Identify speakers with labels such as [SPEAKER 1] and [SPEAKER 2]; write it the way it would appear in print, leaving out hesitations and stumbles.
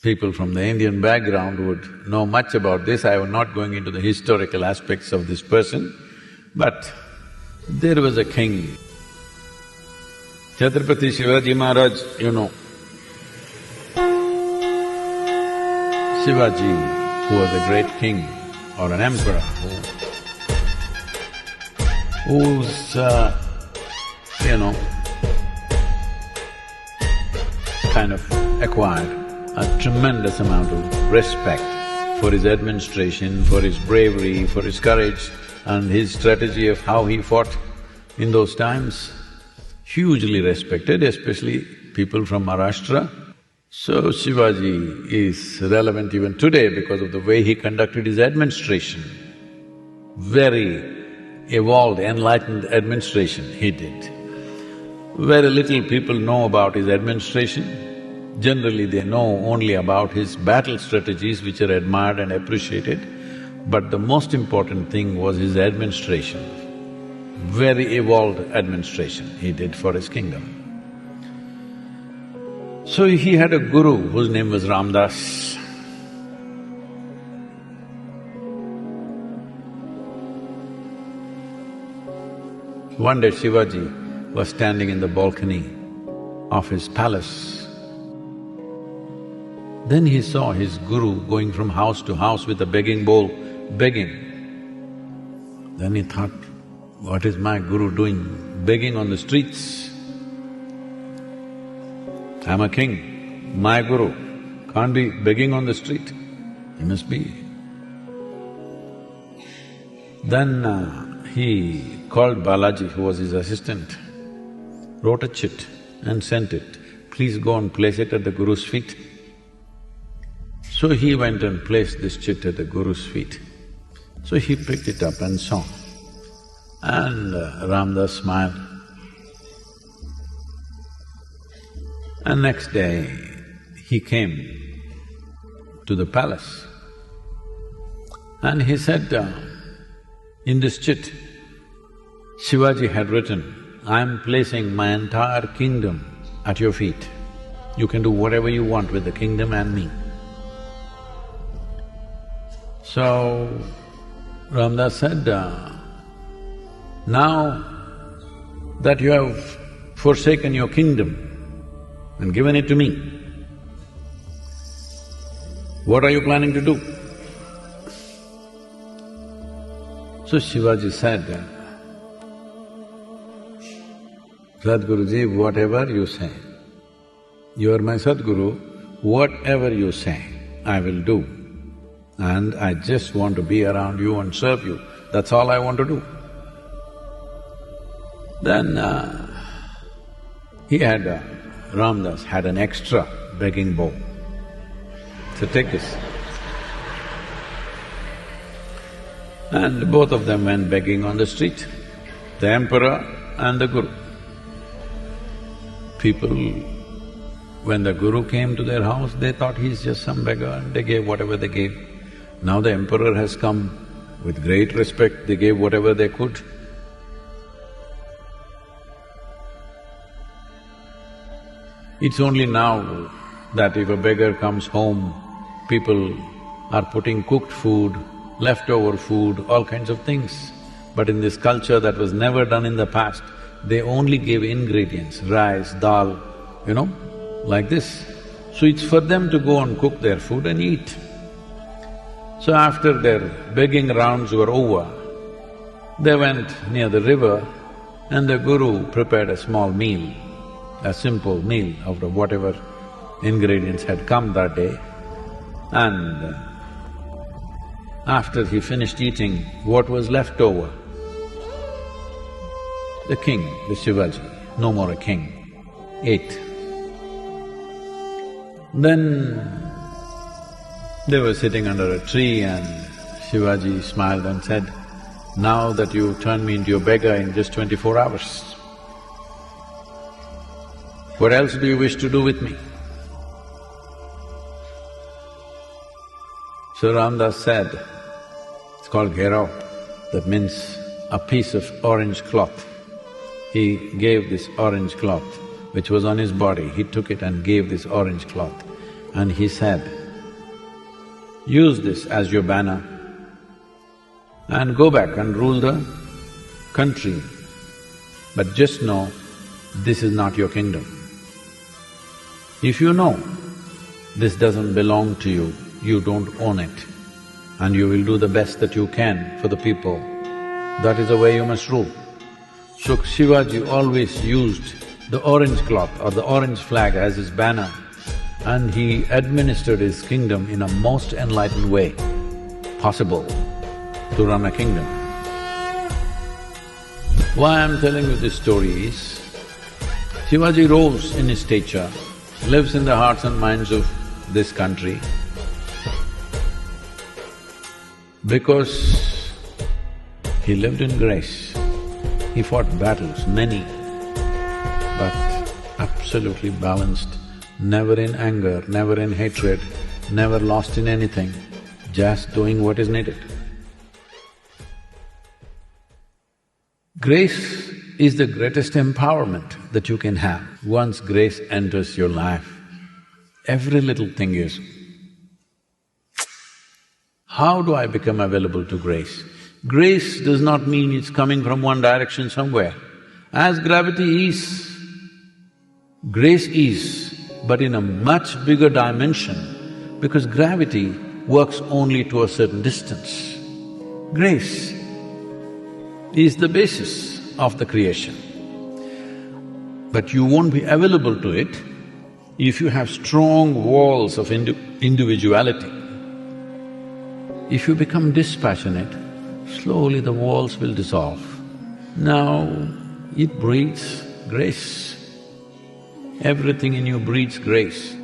[SPEAKER 1] People from the Indian background would know much about this. I am not going into the historical aspects of this person, but there was a king, Chhatrapati Shivaji Maharaj, you know. Shivaji, who was a great king or an emperor, who's, kind of acquired a tremendous amount of respect for his administration, for his bravery, for his courage and his strategy of how he fought in those times. Hugely respected, especially people from Maharashtra. So Shivaji is relevant even today because of the way he conducted his administration. Very evolved, enlightened administration he did. Very little people know about his administration. Generally, they know only about his battle strategies, which are admired and appreciated. But the most important thing was his administration. Very evolved administration he did for his kingdom. So he had a guru whose name was Ramdas. One day Shivaji was standing in the balcony of his palace. Then he saw his guru going from house to house with a begging bowl, begging. Then he thought, what is my guru doing, begging on the streets? I'm a king, my guru can't be begging on the street, he must be. Then he called Balaji, who was his assistant, wrote a chit and sent it, please go and place it at the guru's feet. So he went and placed this chit at the guru's feet. So he picked it up and saw. And Ramdas smiled. And next day, he came to the palace and he said, in this chit, Shivaji had written, I'm placing my entire kingdom at your feet. You can do whatever you want with the kingdom and me. So, Ramdas said, now that you have forsaken your kingdom and given it to me, what are you planning to do? So Shivaji said, Sadhguruji, whatever you say, you are my Sadhguru, whatever you say, I will do. And I just want to be around you and serve you, that's all I want to do. Then Ramdas had an extra begging bowl. So take this. And both of them went begging on the street, the emperor and the guru. People, when the guru came to their house, they thought he's just some beggar and they gave whatever they gave. Now the emperor has come, with great respect, they gave whatever they could. It's only now that if a beggar comes home, people are putting cooked food, leftover food, all kinds of things. But in this culture that was never done in the past, they only gave ingredients, rice, dal, like this. So it's for them to go and cook their food and eat. So after their begging rounds were over, they went near the river and the guru prepared a small meal, a simple meal out of whatever ingredients had come that day. And after he finished eating, what was left over, the king, the Shivaji, no more a king, ate. Then they were sitting under a tree and Shivaji smiled and said, now that you turned me into a beggar in just 24 hours, what else do you wish to do with me? So Ramdas said, it's called gherao, that means a piece of orange cloth. He gave this orange cloth, which was on his body, he took it and gave this orange cloth. and he said, use this as your banner and go back and rule the country, but just know this is not your kingdom. If you know this doesn't belong to you, you don't own it, and you will do the best that you can for the people, that is the way you must rule. So Shivaji always used the orange cloth or the orange flag as his banner, and he administered his kingdom in a most enlightened way possible to run a kingdom. Why I'm telling you this story is, Shivaji rose in his stature, lives in the hearts and minds of this country because he lived in grace. He fought battles, many, but absolutely balanced, never in anger, never in hatred, never lost in anything, just doing what is needed. Grace is the greatest empowerment that you can have. Once grace enters your life, every little thing is, how do I become available to grace? Grace does not mean it's coming from one direction somewhere. As gravity is, grace is, but in a much bigger dimension, because gravity works only to a certain distance. Grace is the basis of the creation. But you won't be available to it if you have strong walls of individuality. If you become dispassionate, slowly the walls will dissolve. Now it breathes grace. Everything in you breathes grace.